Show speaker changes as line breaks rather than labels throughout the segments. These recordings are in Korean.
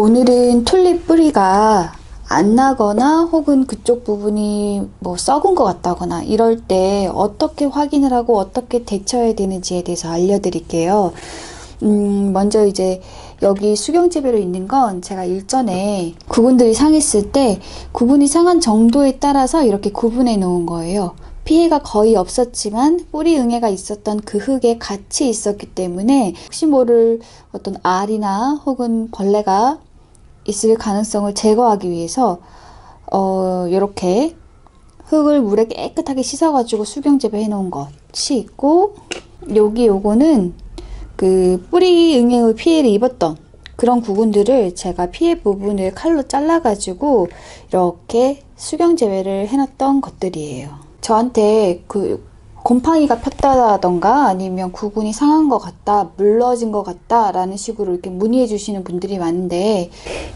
오늘은 튤립 뿌리가 안 나거나 혹은 그쪽 부분이 뭐 썩은 것 같다거나 이럴 때 어떻게 확인을 하고 어떻게 대처해야 되는지에 대해서 알려드릴게요. 먼저 이제 여기 수경재배로 있는 건 제가 일전에 구근들이 상했을 때 구근이 상한 정도에 따라서 이렇게 구분해 놓은 거예요. 피해가 거의 없었지만 뿌리 응애가 있었던 그 흙에 같이 있었기 때문에 혹시 모를 어떤 알이나 혹은 벌레가 있을 가능성을 제거하기 위해서 이렇게 흙을 물에 깨끗하게 씻어가지고 수경재배 해 놓은 것이 있고, 요거는 그 뿌리 응애의 피해를 입었던 그런 구근들을 제가 피해 부분을 칼로 잘라가지고 이렇게 수경재배를 해놨던 것들이에요. 저한테 그 곰팡이가 폈다던가 아니면 구근이 상한 것 같다, 물러진 것 같다 라는 식으로 이렇게 문의해 주시는 분들이 많은데,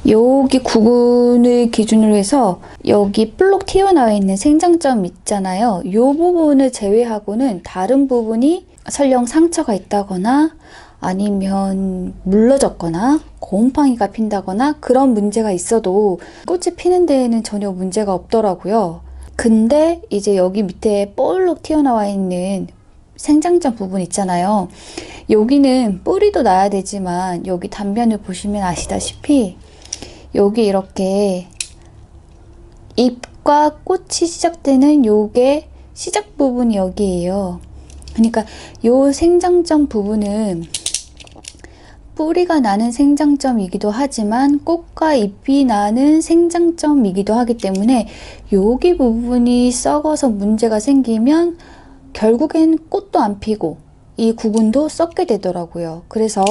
여기 구근을 기준으로 해서 여기 볼록 튀어나와 있는 생장점 있잖아요. 이 부분을 제외하고는 다른 부분이 설령 상처가 있다거나 아니면 물러졌거나 곰팡이가 핀다거나 그런 문제가 있어도 꽃이 피는 데에는 전혀 문제가 없더라고요. 근데 이제 여기 밑에 볼록 튀어나와 있는 생장점 부분 있잖아요. 여기는 뿌리도 나야 되지만 여기 단면을 보시면 아시다시피 여기 이렇게 잎과 꽃이 시작되는 요게 시작 부분이 여기에요. 그러니까 요 생장점 부분은 뿌리가 나는 생장점이기도 하지만 꽃과 잎이 나는 생장점이기도 하기 때문에 여기 부분이 썩어서 문제가 생기면 결국엔 꽃도 안 피고 이 구근도 썩게 되더라고요. 그래서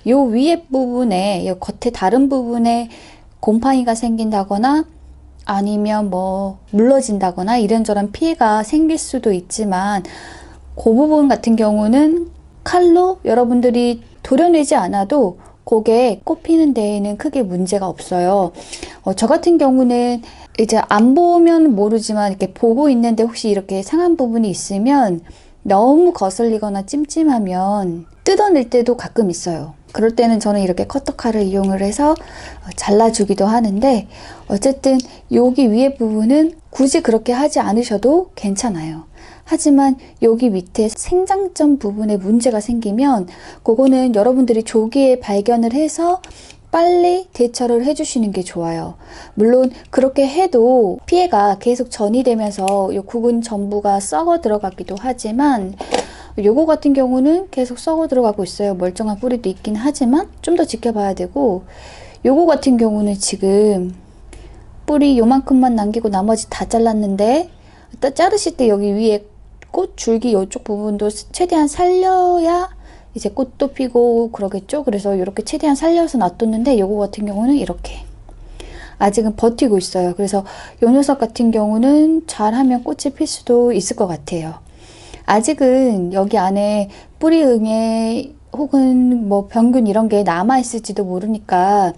요 위에 부분에, 요 겉에 다른 부분에 곰팡이가 생긴다거나 아니면 뭐 물러진다거나 이런저런 피해가 생길 수도 있지만 그 부분 같은 경우는 칼로 여러분들이 도려내지 않아도 그게 꽃 피는 데에는 크게 문제가 없어요. 저 같은 경우는 이제 안 보면 모르지만 이렇게 보고 있는데 혹시 이렇게 상한 부분이 있으면 너무 거슬리거나 찜찜하면 뜯어낼 때도 가끔 있어요. 그럴 때는 저는 이렇게 커터칼을 이용을 해서 잘라주기도 하는데, 어쨌든 여기 위에 부분은 굳이 그렇게 하지 않으셔도 괜찮아요. 하지만 여기 밑에 생장점 부분에 문제가 생기면 그거는 여러분들이 조기에 발견을 해서 빨리 대처를 해주시는 게 좋아요. 물론 그렇게 해도 피해가 계속 전이되면서 이 구근 전부가 썩어 들어가기도 하지만 요거 같은 경우는 계속 썩어 들어가고 있어요. 멀쩡한 뿌리도 있긴 하지만 좀 더 지켜봐야 되고, 요거 같은 경우는 지금 뿌리 요만큼만 남기고 나머지 다 잘랐는데 자르실 때 여기 위에 꽃 줄기 이쪽 부분도 최대한 살려야 이제 꽃도 피고 그러겠죠. 그래서 이렇게 최대한 살려서 놔뒀는데 요거 같은 경우는 이렇게 아직은 버티고 있어요. 그래서 요 녀석 같은 경우는 잘하면 꽃이 필 수도 있을 것 같아요. 아직은 여기 안에 뿌리 응애 혹은 뭐 병균 이런 게 남아 있을지도 모르니까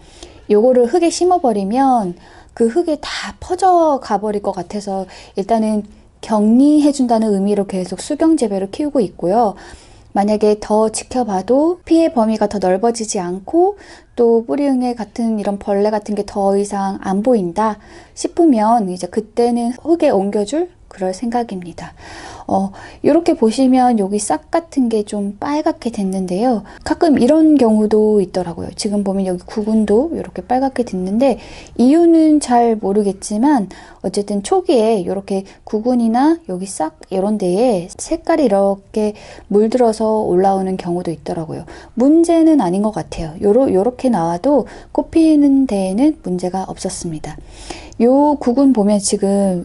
요거를 흙에 심어버리면 그 흙에 다 퍼져 가버릴 것 같아서 일단은 격리해준다는 의미로 계속 수경재배를 키우고 있고요. 만약에 더 지켜봐도 피해 범위가 더 넓어지지 않고 또 뿌리응애 같은 이런 벌레 같은 게 더 이상 안 보인다 싶으면 이제 그때는 흙에 옮겨줄 그럴 생각입니다. 이렇게 보시면 여기 싹 같은 게 좀 빨갛게 됐는데요. 가끔 이런 경우도 있더라고요. 지금 보면 여기 구근도 이렇게 빨갛게 됐는데 이유는 잘 모르겠지만 어쨌든 초기에 이렇게 구근이나 여기 싹 이런 데에 색깔이 이렇게 물들어서 올라오는 경우도 있더라고요. 문제는 아닌 것 같아요. 요렇게 나와도 꽃 피는 데에는 문제가 없었습니다. 요 구근 보면 지금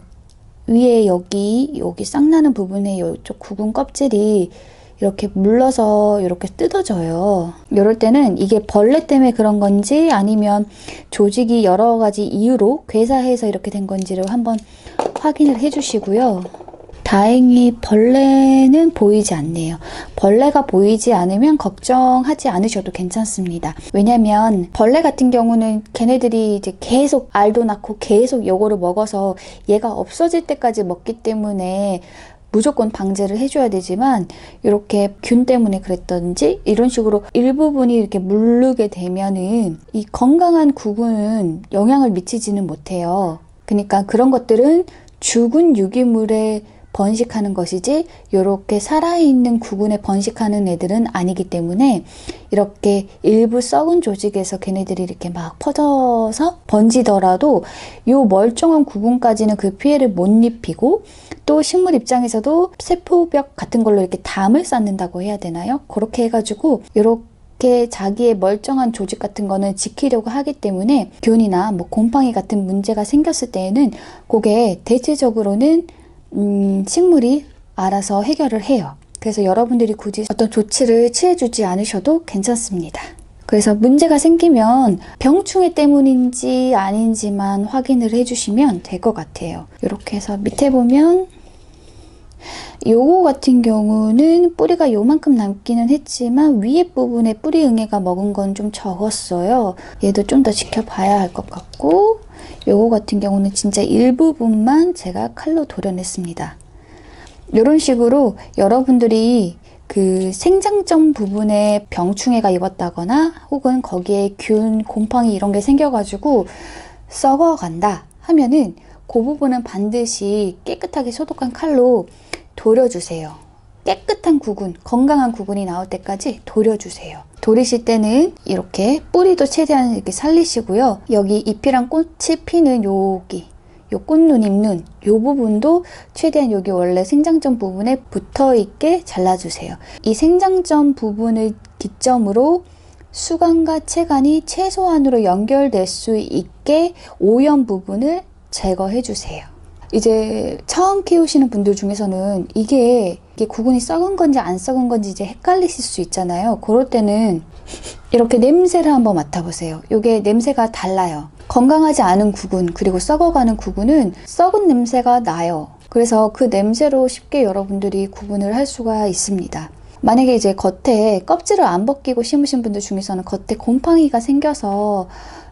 위에 여기 싹 나는 부분에 이쪽 구근 껍질이 이렇게 물러서 이렇게 뜯어져요. 이럴 때는 이게 벌레 때문에 그런 건지 아니면 조직이 여러 가지 이유로 괴사해서 이렇게 된 건지를 한번 확인을 해주시고요. 다행히 벌레는 보이지 않네요. 벌레가 보이지 않으면 걱정하지 않으셔도 괜찮습니다. 왜냐면 벌레 같은 경우는 걔네들이 이제 계속 알도 낳고 계속 요거를 먹어서 얘가 없어질 때까지 먹기 때문에 무조건 방제를 해줘야 되지만 이렇게 균 때문에 그랬던지 이런 식으로 일부분이 이렇게 무르게 되면은 이 건강한 구근은 영향을 미치지는 못해요. 그러니까 그런 것들은 죽은 유기물에 번식하는 것이지 이렇게 살아있는 구근에 번식하는 애들은 아니기 때문에 이렇게 일부 썩은 조직에서 걔네들이 이렇게 막 퍼져서 번지더라도 이 멀쩡한 구근까지는 그 피해를 못 입히고 또 식물 입장에서도 세포벽 같은 걸로 이렇게 담을 쌓는다고 해야 되나요? 그렇게 해가지고 이렇게 자기의 멀쩡한 조직 같은 거는 지키려고 하기 때문에 균이나 뭐 곰팡이 같은 문제가 생겼을 때에는 그게 대체적으로는 식물이 알아서 해결을 해요. 그래서 여러분들이 굳이 어떤 조치를 취해주지 않으셔도 괜찮습니다. 그래서 문제가 생기면 병충해 때문인지 아닌지만 확인을 해주시면 될 것 같아요. 이렇게 해서 밑에 보면 요거 같은 경우는 뿌리가 요만큼 남기는 했지만 위에 부분에 뿌리 응애가 먹은 건 좀 적었어요. 얘도 좀 더 지켜봐야 할 것 같고 요거 같은 경우는 진짜 일부분만 제가 칼로 도려냈습니다. 이런 식으로 여러분들이 그 생장점 부분에 병충해가 입었다거나 혹은 거기에 균, 곰팡이 이런 게 생겨가지고 썩어간다 하면은 그 부분은 반드시 깨끗하게 소독한 칼로 도려주세요. 깨끗한 구근, 건강한 구근이 나올 때까지 도려주세요. 도리실 때는 이렇게 뿌리도 최대한 이렇게 살리시고요. 여기 잎이랑 꽃이 피는 여기, 요 꽃눈, 잎눈, 요 부분도 최대한 여기 원래 생장점 부분에 붙어있게 잘라주세요. 이 생장점 부분을 기점으로 수간과 체간이 최소한으로 연결될 수 있게 오염 부분을 제거해주세요. 이제 처음 키우시는 분들 중에서는 이게 구근이 썩은 건지 안 썩은 건지 이제 헷갈리실 수 있잖아요. 그럴 때는 이렇게 냄새를 한번 맡아보세요. 이게 냄새가 달라요. 건강하지 않은 구근 그리고 썩어가는 구근은 썩은 냄새가 나요. 그래서 그 냄새로 쉽게 여러분들이 구분을 할 수가 있습니다. 만약에 이제 겉에 껍질을 안 벗기고 심으신 분들 중에서는 겉에 곰팡이가 생겨서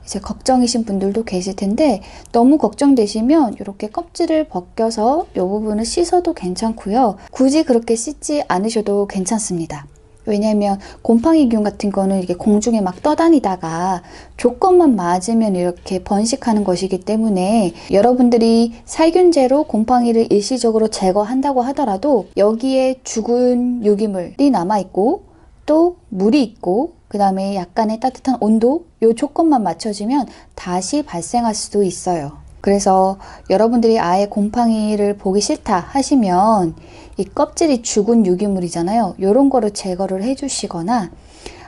이제 걱정이신 분들도 계실 텐데 너무 걱정되시면 이렇게 껍질을 벗겨서 이 부분을 씻어도 괜찮고요. 굳이 그렇게 씻지 않으셔도 괜찮습니다. 왜냐하면 곰팡이균 같은 거는 이게 공중에 막 떠다니다가 조건만 맞으면 이렇게 번식하는 것이기 때문에 여러분들이 살균제로 곰팡이를 일시적으로 제거한다고 하더라도 여기에 죽은 유기물이 남아있고 또 물이 있고 그 다음에 약간의 따뜻한 온도 이 조건만 맞춰지면 다시 발생할 수도 있어요. 그래서 여러분들이 아예 곰팡이를 보기 싫다 하시면 이 껍질이 죽은 유기물이잖아요. 이런 거를 제거를 해주시거나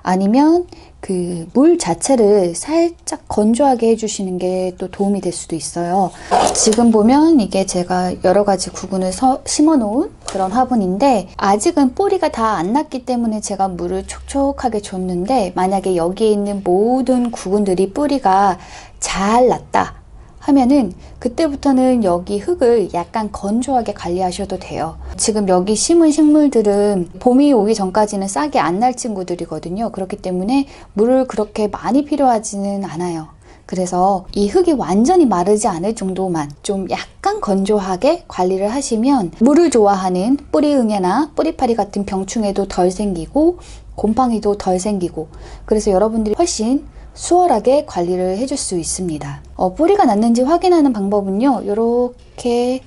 아니면 그 물 자체를 살짝 건조하게 해주시는 게 또 도움이 될 수도 있어요. 지금 보면 이게 제가 여러 가지 구근을 심어 놓은 그런 화분인데 아직은 뿌리가 다 안 났기 때문에 제가 물을 촉촉하게 줬는데 만약에 여기에 있는 모든 구근들이 뿌리가 잘 났다 하면은 그때부터는 여기 흙을 약간 건조하게 관리하셔도 돼요. 지금 여기 심은 식물들은 봄이 오기 전까지는 싹이 안 날 친구들이거든요. 그렇기 때문에 물을 그렇게 많이 필요하지는 않아요. 그래서 이 흙이 완전히 마르지 않을 정도만 좀 약간 건조하게 관리를 하시면 물을 좋아하는 뿌리응애나 뿌리파리 같은 병충해도 덜 생기고 곰팡이도 덜 생기고 그래서 여러분들이 훨씬 수월하게 관리를 해줄 수 있습니다. 뿌리가 났는지 확인하는 방법은요. 이렇게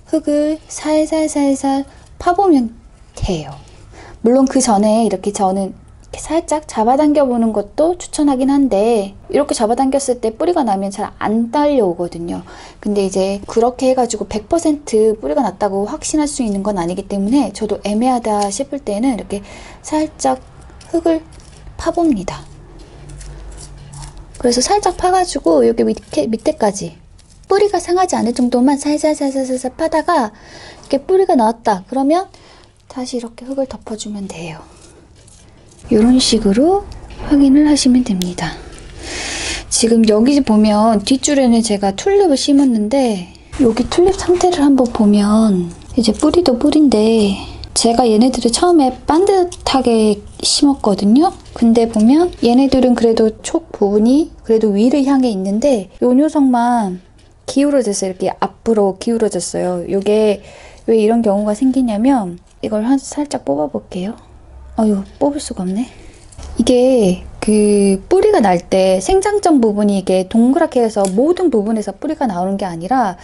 흙을 살살살살 파보면 돼요. 물론 그 전에 이렇게 저는 이렇게 살짝 잡아당겨 보는 것도 추천하긴 한데 이렇게 잡아당겼을 때 뿌리가 나면 잘 안 딸려오거든요. 근데 이제 그렇게 해가지고 100% 뿌리가 났다고 확신할 수 있는 건 아니기 때문에 저도 애매하다 싶을 때는 이렇게 살짝 흙을 파봅니다. 그래서 살짝 파가지고 여기 밑에까지 뿌리가 상하지 않을 정도만 살살살살살 파다가 이렇게 뿌리가 나왔다 그러면 다시 이렇게 흙을 덮어주면 돼요. 이런 식으로 확인을 하시면 됩니다. 지금 여기 보면 뒷줄에는 제가 튤립을 심었는데 여기 튤립 상태를 한번 보면 이제 뿌리도 뿌리인데 제가 얘네들을 처음에 반듯하게 심었거든요. 근데 보면 얘네들은 그래도 촉 부분이 그래도 위를 향해 있는데 요 녀석만 기울어졌어요. 이렇게 앞으로 기울어졌어요. 요게 왜 이런 경우가 생기냐면 이걸 살짝 뽑아 볼게요. 아유, 뽑을 수가 없네. 이게 그 뿌리가 날 때 생장점 부분이 이게 동그랗게 해서 모든 부분에서 뿌리가 나오는 게 아니라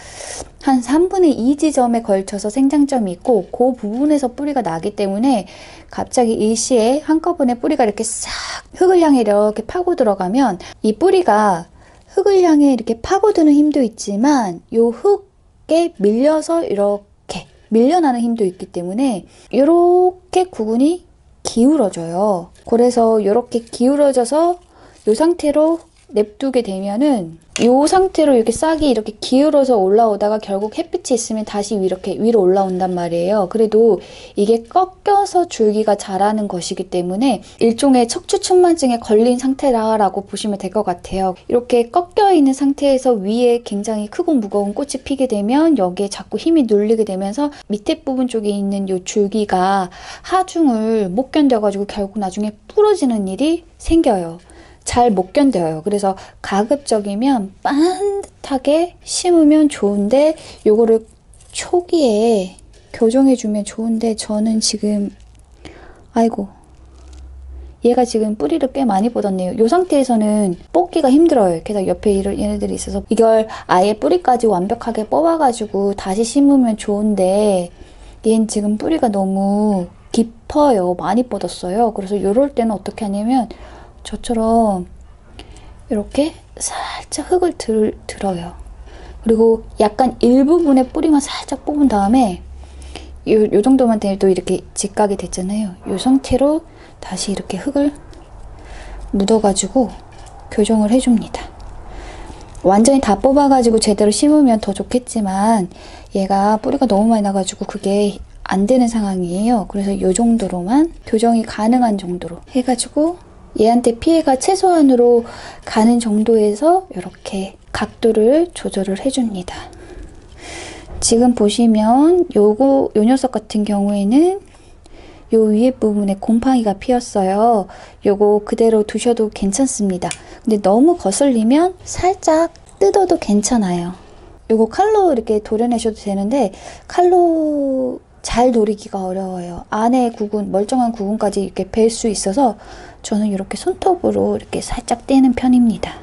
한 3분의 2 지점에 걸쳐서 생장점이 있고 그 부분에서 뿌리가 나기 때문에 갑자기 일시에 한꺼번에 뿌리가 이렇게 싹 흙을 향해 이렇게 파고 들어가면 이 뿌리가 흙을 향해 이렇게 파고드는 힘도 있지만 요 흙에 밀려서 이렇게 밀려나는 힘도 있기 때문에 이렇게 구근이 기울어져요. 그래서 이렇게 기울어져서 이 상태로 냅두게 되면은 이 상태로 이렇게 싹이 이렇게 기울어서 올라오다가 결국 햇빛이 있으면 다시 이렇게 위로 올라온단 말이에요. 그래도 이게 꺾여서 줄기가 자라는 것이기 때문에 일종의 척추천만증에 걸린 상태라고 보시면 될 것 같아요. 이렇게 꺾여 있는 상태에서 위에 굉장히 크고 무거운 꽃이 피게 되면 여기에 자꾸 힘이 눌리게 되면서 밑에 부분 쪽에 있는 이 줄기가 하중을 못 견뎌가지고 결국 나중에 부러지는 일이 생겨요. 잘 못 견뎌요. 그래서 가급적이면 반듯하게 심으면 좋은데 요거를 초기에 교정해주면 좋은데 저는 지금 아이고 얘가 지금 뿌리를 꽤 많이 뻗었네요. 이 상태에서는 뽑기가 힘들어요. 게다가 옆에 얘네들이 있어서 이걸 아예 뿌리까지 완벽하게 뽑아가지고 다시 심으면 좋은데 얘는 지금 뿌리가 너무 깊어요. 많이 뻗었어요. 그래서 이럴 때는 어떻게 하냐면 저처럼 이렇게 살짝 흙을 들어요. 그리고 약간 일부분의 뿌리만 살짝 뽑은 다음에 요 정도만 돼도 이렇게 직각이 됐잖아요. 요 상태로 다시 이렇게 흙을 묻어가지고 교정을 해줍니다. 완전히 다 뽑아가지고 제대로 심으면 더 좋겠지만 얘가 뿌리가 너무 많이 나가지고 그게 안 되는 상황이에요. 그래서 요 정도로만 교정이 가능한 정도로 해가지고 얘한테 피해가 최소한으로 가는 정도에서 이렇게 각도를 조절을 해줍니다. 지금 보시면 요 녀석 같은 경우에는 요 위에 부분에 곰팡이가 피었어요. 요거 그대로 두셔도 괜찮습니다. 근데 너무 거슬리면 살짝 뜯어도 괜찮아요. 요거 칼로 이렇게 도려내셔도 되는데 칼로 잘 노리기가 어려워요. 안에 구근, 멀쩡한 구근까지 이렇게 벨 수 있어서 저는 이렇게 손톱으로 이렇게 살짝 떼는 편입니다.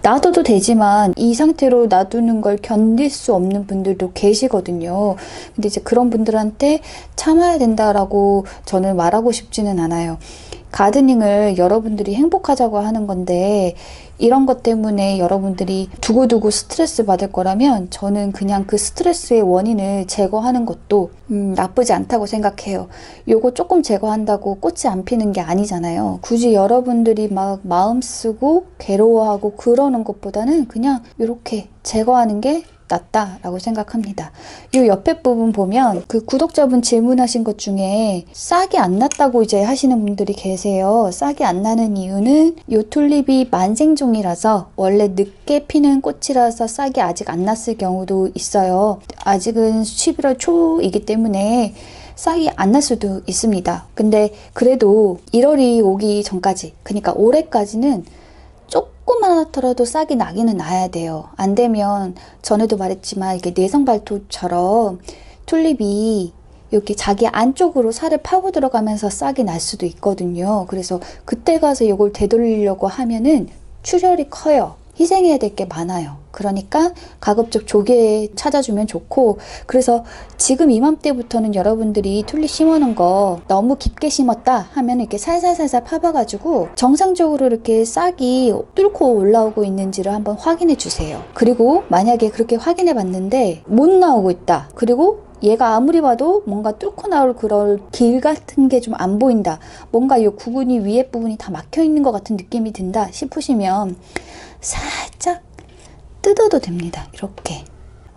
놔둬도 되지만 이 상태로 놔두는 걸 견딜 수 없는 분들도 계시거든요. 근데 이제 그런 분들한테 참아야 된다라고 저는 말하고 싶지는 않아요. 가드닝을 여러분들이 행복하자고 하는 건데 이런 것 때문에 여러분들이 두고두고 스트레스 받을 거라면 저는 그냥 그 스트레스의 원인을 제거하는 것도 나쁘지 않다고 생각해요. 요거 조금 제거한다고 꽃이 안 피는 게 아니잖아요. 굳이 여러분들이 막 마음 쓰고 괴로워하고 그러는 것보다는 그냥 이렇게 제거하는 게 낫다라고 생각합니다. 이 옆에 부분 보면 그 구독자분 질문하신 것 중에 싹이 안 났다고 이제 하시는 분들이 계세요. 싹이 안 나는 이유는 이 튤립이 만생종이라서 원래 늦게 피는 꽃이라서 싹이 아직 안 났을 경우도 있어요. 아직은 11월 초이기 때문에 싹이 안 날 수도 있습니다. 근데 그래도 1월이 오기 전까지, 그러니까 올해까지는 조금만하더라도 싹이 나기는 나야 돼요. 안 되면 전에도 말했지만 이게 내성발톱처럼 튤립이 이렇게 자기 안쪽으로 살을 파고 들어가면서 싹이 날 수도 있거든요. 그래서 그때 가서 이걸 되돌리려고 하면은 출혈이 커요. 희생해야 될 게 많아요. 그러니까 가급적 조기에 찾아주면 좋고, 그래서 지금 이맘때부터는 여러분들이 튤립 심어놓은 거 너무 깊게 심었다 하면 이렇게 살살살살 파봐가지고 정상적으로 이렇게 싹이 뚫고 올라오고 있는지를 한번 확인해 주세요. 그리고 만약에 그렇게 확인해 봤는데 못 나오고 있다. 그리고 얘가 아무리 봐도 뭔가 뚫고 나올 그런 길 같은 게 좀 안 보인다. 뭔가 이 구분이 위에 부분이 다 막혀 있는 것 같은 느낌이 든다 싶으시면 살짝 뜯어도 됩니다. 이렇게.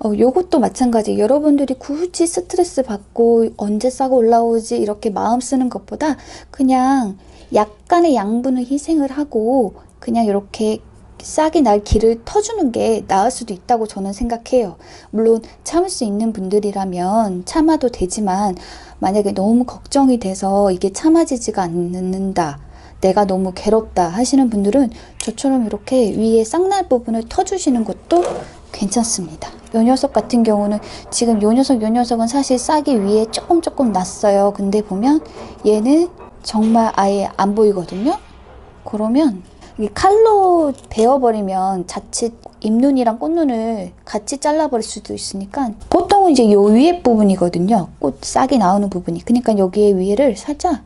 요것도 마찬가지. 여러분들이 굳이 스트레스 받고 언제 싹 올라오지 이렇게 마음 쓰는 것보다 그냥 약간의 양분을 희생을 하고 그냥 이렇게 싹이 날 길을 터주는 게 나을 수도 있다고 저는 생각해요. 물론 참을 수 있는 분들이라면 참아도 되지만 만약에 너무 걱정이 돼서 이게 참아지지가 않는다, 내가 너무 괴롭다 하시는 분들은 저처럼 이렇게 위에 싹날 부분을 터주시는 것도 괜찮습니다. 요 녀석 같은 경우는 지금 요 녀석은 사실 싹이 위에 조금 났어요. 근데 보면 얘는 정말 아예 안 보이거든요. 그러면 이 칼로 베어버리면 자칫 잎눈이랑 꽃눈을 같이 잘라버릴 수도 있으니까 보통은 이제 요 위에 부분이거든요. 꽃 싹이 나오는 부분이. 그러니까 여기에 위에를 살짝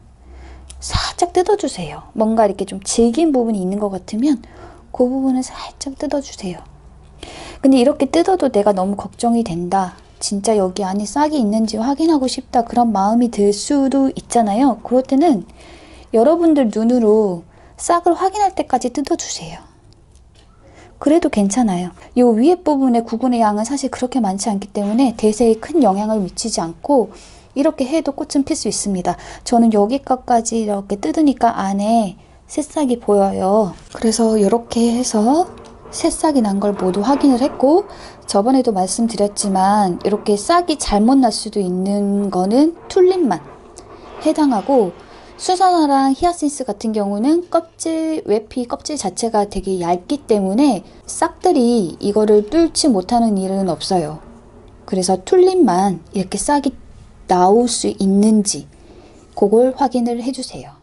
뜯어주세요. 뭔가 이렇게 좀 질긴 부분이 있는 것 같으면 그 부분을 살짝 뜯어주세요. 근데 이렇게 뜯어도 내가 너무 걱정이 된다. 진짜 여기 안에 싹이 있는지 확인하고 싶다. 그런 마음이 들 수도 있잖아요. 그럴 때는 여러분들 눈으로 싹을 확인할 때까지 뜯어주세요. 그래도 괜찮아요. 이 위에 부분의 구근의 양은 사실 그렇게 많지 않기 때문에 대세에 큰 영향을 미치지 않고 이렇게 해도 꽃은 필 수 있습니다. 저는 여기까지 이렇게 뜯으니까 안에 새싹이 보여요. 그래서 이렇게 해서 새싹이 난 걸 모두 확인을 했고, 저번에도 말씀드렸지만 이렇게 싹이 잘못 날 수도 있는 거는 튤립만 해당하고, 수선화랑 히아신스 같은 경우는 외피 껍질 자체가 되게 얇기 때문에 싹들이 이거를 뚫지 못하는 일은 없어요. 그래서 튤립만 이렇게 싹이 나올 수 있는지 그걸 확인을 해주세요.